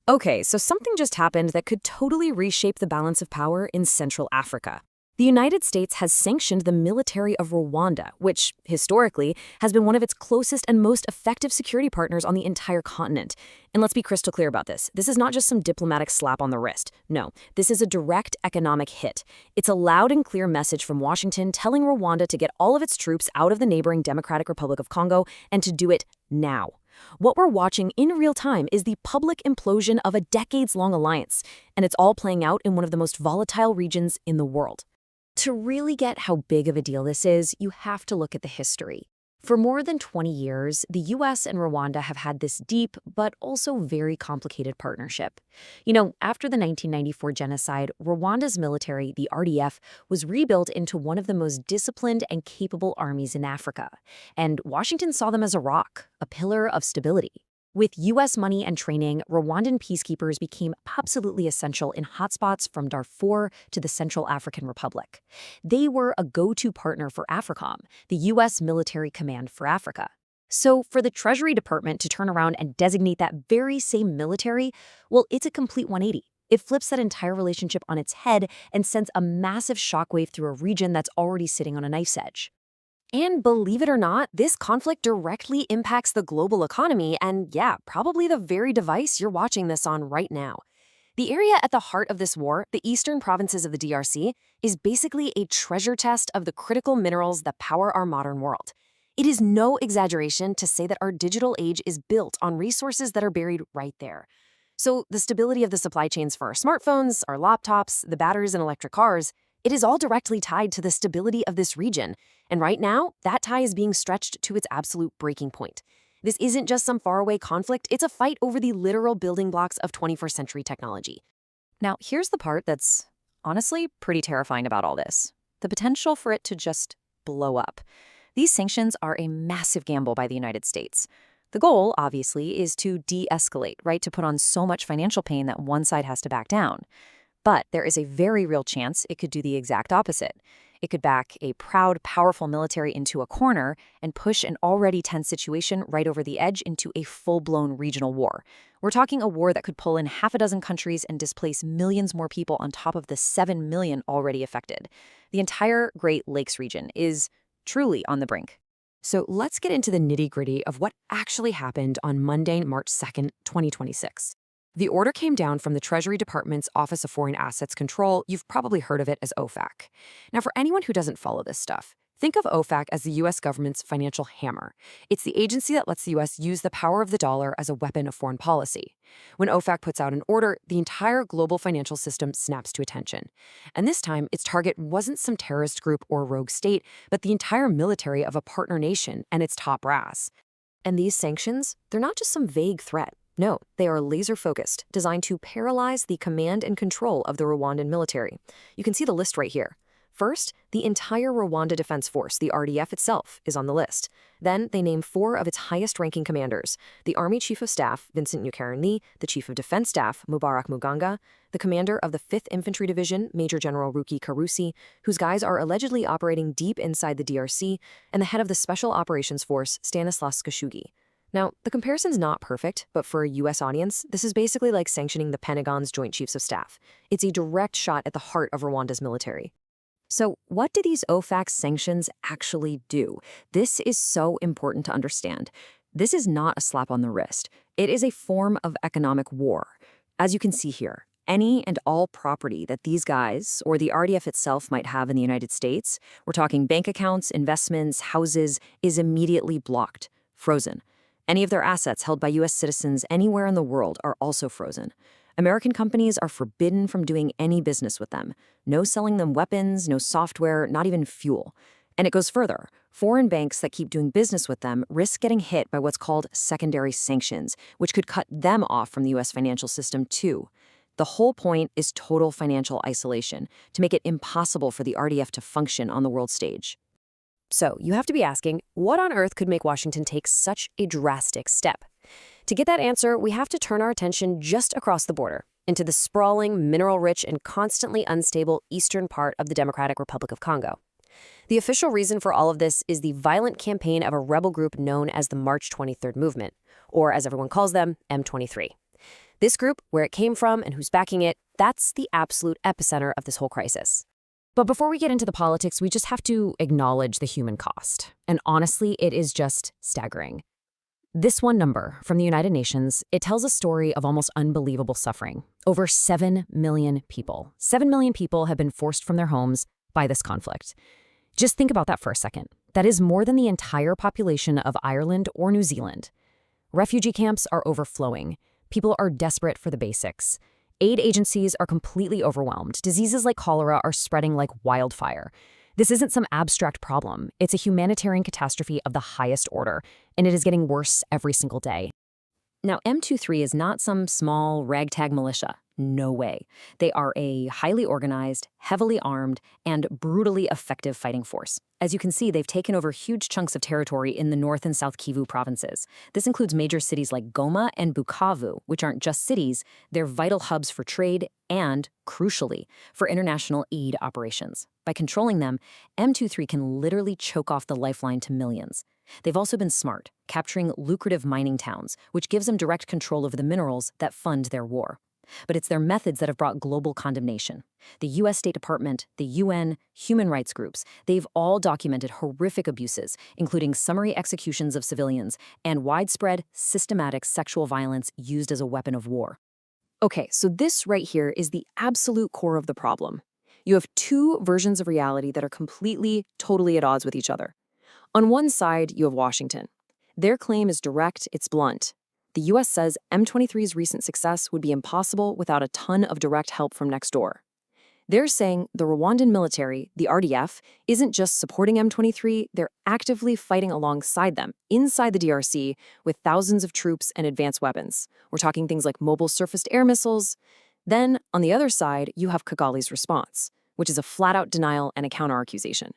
Okay, so something just happened that could totally reshape the balance of power in Central Africa. The United States has sanctioned the military of Rwanda, which, historically, has been one of its closest and most effective security partners on the entire continent. And let's be crystal clear about this. This is not just some diplomatic slap on the wrist. No, this is a direct economic hit. It's a loud and clear message from Washington telling Rwanda to get all of its troops out of the neighboring Democratic Republic of Congo and to do it now. What we're watching in real time is the public implosion of a decades-long alliance, and it's all playing out in one of the most volatile regions in the world. To really get how big of a deal this is, you have to look at the history. For more than 20 years, the US and Rwanda have had this deep, but also very complicated partnership. After the 1994 genocide, Rwanda's military, the RDF, was rebuilt into one of the most disciplined and capable armies in Africa. And Washington saw them as a rock, a pillar of stability. With US money and training, Rwandan peacekeepers became absolutely essential in hotspots from Darfur to the Central African Republic. They were a go-to partner for AFRICOM, the US military command for Africa. So for the Treasury Department to turn around and designate that very same military, well, it's a complete 180. It flips that entire relationship on its head and sends a massive shockwave through a region that's already sitting on a knife's edge. And believe it or not, this conflict directly impacts the global economy and, yeah, probably the very device you're watching this on right now. The area at the heart of this war, the eastern provinces of the DRC, is basically a treasure chest of the critical minerals that power our modern world. It is no exaggeration to say that our digital age is built on resources that are buried right there. So the stability of the supply chains for our smartphones, our laptops, the batteries in electric cars, it is all directly tied to the stability of this region. And right now, that tie is being stretched to its absolute breaking point. This isn't just some faraway conflict, it's a fight over the literal building blocks of 21st century technology. Now, here's the part that's honestly pretty terrifying about all this. The potential for it to just blow up. These sanctions are a massive gamble by the United States. The goal, obviously, is to de-escalate, right? To put on so much financial pain that one side has to back down. But there is a very real chance it could do the exact opposite. It could back a proud, powerful military into a corner and push an already tense situation right over the edge into a full-blown regional war. We're talking a war that could pull in half a dozen countries and displace millions more people on top of the 7 million already affected. The entire Great Lakes region is truly on the brink. So let's get into the nitty-gritty of what actually happened on Monday, March 2nd, 2026. The order came down from the Treasury Department's Office of Foreign Assets Control. You've probably heard of it as OFAC. Now, for anyone who doesn't follow this stuff, think of OFAC as the U.S. government's financial hammer. It's the agency that lets the U.S. use the power of the dollar as a weapon of foreign policy. When OFAC puts out an order, the entire global financial system snaps to attention. And this time, its target wasn't some terrorist group or rogue state, but the entire military of a partner nation and its top brass. And these sanctions, they're not just some vague threat. No, they are laser-focused, designed to paralyze the command and control of the Rwandan military. You can see the list right here. First, the entire Rwanda Defense Force, the RDF itself, is on the list. Then they name 4 of its highest-ranking commanders: the Army Chief of Staff, Vincent Nyukarenli, the Chief of Defense Staff, Mubarak Muganga, the commander of the 5th Infantry Division, Major General Ruki Karusi, whose guys are allegedly operating deep inside the DRC, and the head of the Special Operations Force, Stanislas Skashugi. Now, the comparison's not perfect, but for a U.S. audience, this is basically like sanctioning the Pentagon's Joint Chiefs of Staff. It's a direct shot at the heart of Rwanda's military. So what do these OFAC sanctions actually do? This is so important to understand. This is not a slap on the wrist. It is a form of economic war. As you can see here, any and all property that these guys, or the RDF itself, might have in the United States, we're talking bank accounts, investments, houses, is immediately blocked, frozen. Any of their assets held by U.S. citizens anywhere in the world are also frozen. American companies are forbidden from doing any business with them. No selling them weapons, no software, not even fuel. And it goes further. Foreign banks that keep doing business with them risk getting hit by what's called secondary sanctions, which could cut them off from the U.S. financial system too. The whole point is total financial isolation, to make it impossible for the RDF to function on the world stage. So you have to be asking, what on earth could make Washington take such a drastic step? To get that answer, we have to turn our attention just across the border, into the sprawling, mineral-rich, and constantly unstable eastern part of the Democratic Republic of Congo. The official reason for all of this is the violent campaign of a rebel group known as the March 23rd Movement, or as everyone calls them, M23. This group, where it came from and who's backing it, that's the absolute epicenter of this whole crisis. But before we get into the politics, we just have to acknowledge the human cost. And honestly, it is just staggering. This one number from the United Nations, it tells a story of almost unbelievable suffering. Over 7 million people. 7 million people have been forced from their homes by this conflict. Just think about that for a second. That is more than the entire population of Ireland or New Zealand. Refugee camps are overflowing. People are desperate for the basics. Aid agencies are completely overwhelmed. Diseases like cholera are spreading like wildfire. This isn't some abstract problem. It's a humanitarian catastrophe of the highest order, and it is getting worse every single day. Now, M23 is not some small ragtag militia. No way. They are a highly organized, heavily armed, and brutally effective fighting force. As you can see, they've taken over huge chunks of territory in the North and South Kivu provinces. This includes major cities like Goma and Bukavu, which aren't just cities, they're vital hubs for trade and, crucially, for international aid operations. By controlling them, M23 can literally choke off the lifeline to millions. They've also been smart, capturing lucrative mining towns, which gives them direct control over the minerals that fund their war. But it's their methods that have brought global condemnation. The U.S. State Department, the UN, human rights groups, they've all documented horrific abuses, including summary executions of civilians and widespread, systematic sexual violence used as a weapon of war. Okay, so this right here is the absolute core of the problem. You have two versions of reality that are completely, totally at odds with each other. On one side, you have Washington. Their claim is direct, it's blunt. The U.S. says M23's recent success would be impossible without a ton of direct help from next door. They're saying the Rwandan military, the RDF, isn't just supporting M23, they're actively fighting alongside them, inside the DRC, with thousands of troops and advanced weapons. We're talking things like mobile surface-to-air missiles. Then, on the other side, you have Kigali's response, which is a flat-out denial and a counter-accusation.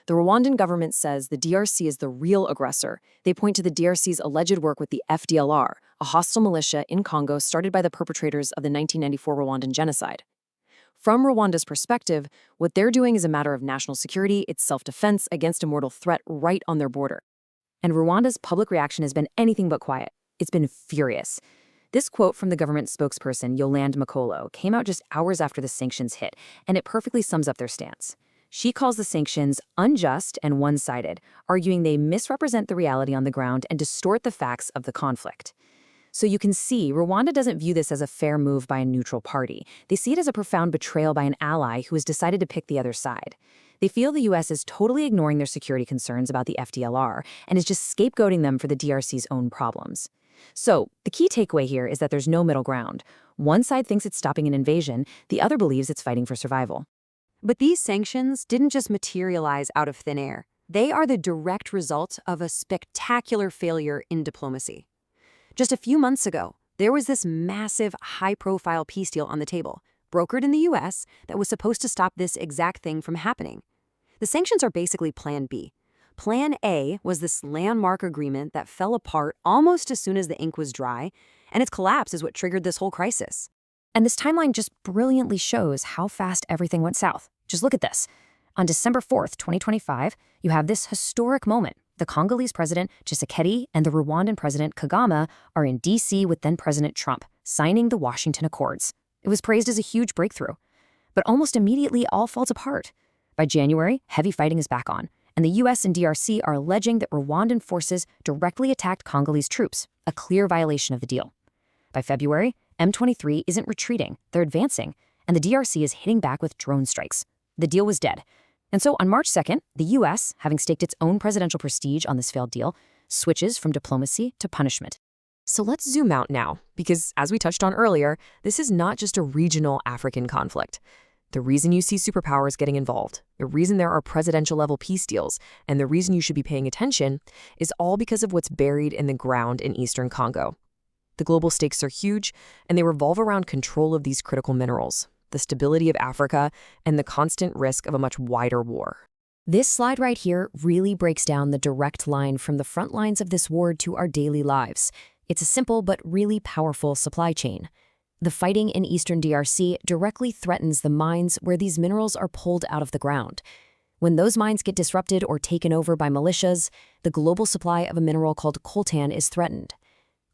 The Rwandan government says the DRC is the real aggressor. They point to the DRC's alleged work with the FDLR, a hostile militia in Congo started by the perpetrators of the 1994 Rwandan genocide. From Rwanda's perspective, what they're doing is a matter of national security, it's self-defense against a mortal threat right on their border. And Rwanda's public reaction has been anything but quiet. It's been furious. This quote from the government spokesperson, Yolande Makolo, came out just hours after the sanctions hit, and it perfectly sums up their stance. She calls the sanctions unjust and one-sided, arguing they misrepresent the reality on the ground and distort the facts of the conflict. So you can see, Rwanda doesn't view this as a fair move by a neutral party. They see it as a profound betrayal by an ally who has decided to pick the other side. They feel the U.S. is totally ignoring their security concerns about the FDLR and is just scapegoating them for the DRC's own problems. So, the key takeaway here is that there's no middle ground. One side thinks it's stopping an invasion, the other believes it's fighting for survival. But these sanctions didn't just materialize out of thin air. They are the direct result of a spectacular failure in diplomacy. Just a few months ago, there was this massive, high-profile peace deal on the table, brokered in the U.S., that was supposed to stop this exact thing from happening. The sanctions are basically Plan B. Plan A was this landmark agreement that fell apart almost as soon as the ink was dry, and its collapse is what triggered this whole crisis. And this timeline just brilliantly shows how fast everything went south. Just look at this. On December 4th, 2025, you have this historic moment. The Congolese president, Tshisekedi, and the Rwandan president, Kagame, are in D.C. with then-President Trump, signing the Washington Accords. It was praised as a huge breakthrough. But almost immediately, all falls apart. By January, heavy fighting is back on, and the U.S. and DRC are alleging that Rwandan forces directly attacked Congolese troops, a clear violation of the deal. By February, M23 isn't retreating, they're advancing, and the DRC is hitting back with drone strikes. The deal was dead. And so on March 2nd, the U.S., having staked its own presidential prestige on this failed deal, switches from diplomacy to punishment. So let's zoom out now, because as we touched on earlier, this is not just a regional African conflict. The reason you see superpowers getting involved, the reason there are presidential-level peace deals, and the reason you should be paying attention is all because of what's buried in the ground in eastern Congo. The global stakes are huge, and they revolve around control of these critical minerals, the stability of Africa, and the constant risk of a much wider war. This slide right here really breaks down the direct line from the front lines of this war to our daily lives. It's a simple but really powerful supply chain. The fighting in eastern DRC directly threatens the mines where these minerals are pulled out of the ground. When those mines get disrupted or taken over by militias, the global supply of a mineral called coltan is threatened.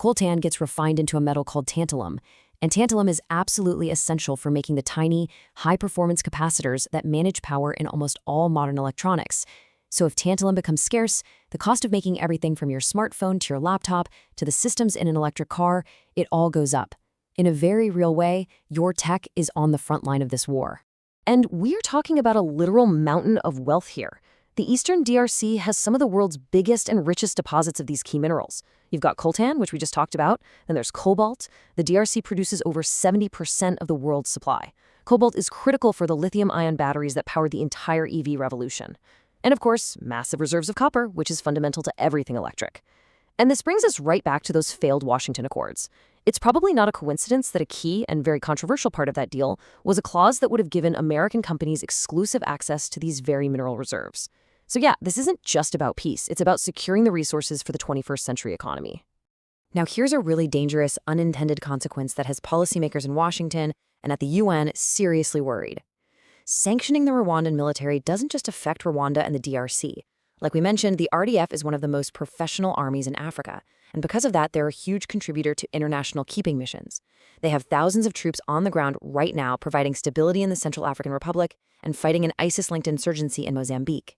Coltan gets refined into a metal called tantalum, And tantalum is absolutely essential for making the tiny, high-performance capacitors that manage power in almost all modern electronics. So if tantalum becomes scarce, the cost of making everything from your smartphone to your laptop to the systems in an electric car, it all goes up. In a very real way, your tech is on the front line of this war. And we're talking about a literal mountain of wealth here. The Eastern DRC has some of the world's biggest and richest deposits of these key minerals. You've got Coltan, which we just talked about, then there's Cobalt. The DRC produces over 70% of the world's supply. Cobalt is critical for the lithium-ion batteries that power the entire EV revolution. And of course, massive reserves of copper, which is fundamental to everything electric. And this brings us right back to those failed Washington Accords. It's probably not a coincidence that a key and very controversial part of that deal was a clause that would have given American companies exclusive access to these very mineral reserves. So yeah, this isn't just about peace. It's about securing the resources for the 21st century economy. Now here's a really dangerous, unintended consequence that has policymakers in Washington and at the UN seriously worried. Sanctioning the Rwandan military doesn't just affect Rwanda and the DRC. Like we mentioned, the RDF is one of the most professional armies in Africa, and because of that, they're a huge contributor to international keeping missions. They have thousands of troops on the ground right now, providing stability in the Central African Republic and fighting an ISIS-linked insurgency in Mozambique.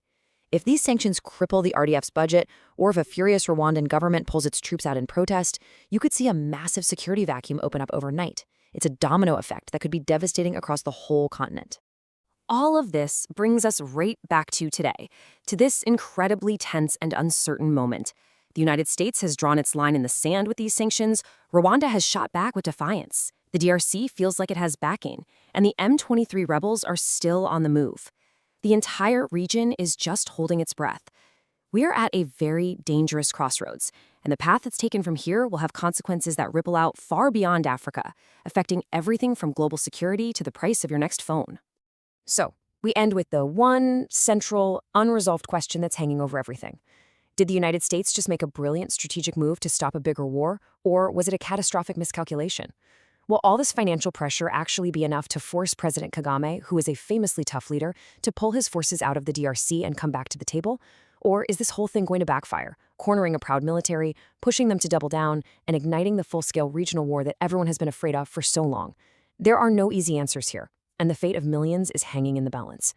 If these sanctions cripple the RDF's budget, or if a furious Rwandan government pulls its troops out in protest, you could see a massive security vacuum open up overnight. It's a domino effect that could be devastating across the whole continent. All of this brings us right back to today, to this incredibly tense and uncertain moment. The United States has drawn its line in the sand with these sanctions. Rwanda has shot back with defiance. The DRC feels like it has backing, and the M23 rebels are still on the move. The entire region is just holding its breath. We are at a very dangerous crossroads, and the path that's taken from here will have consequences that ripple out far beyond Africa, affecting everything from global security to the price of your next phone. So, we end with the one central, unresolved question that's hanging over everything. Did the United States just make a brilliant strategic move to stop a bigger war, or was it a catastrophic miscalculation? Will all this financial pressure actually be enough to force President Kagame, who is a famously tough leader, to pull his forces out of the DRC and come back to the table? Or is this whole thing going to backfire, cornering a proud military, pushing them to double down, and igniting the full-scale regional war that everyone has been afraid of for so long? There are no easy answers here, and the fate of millions is hanging in the balance.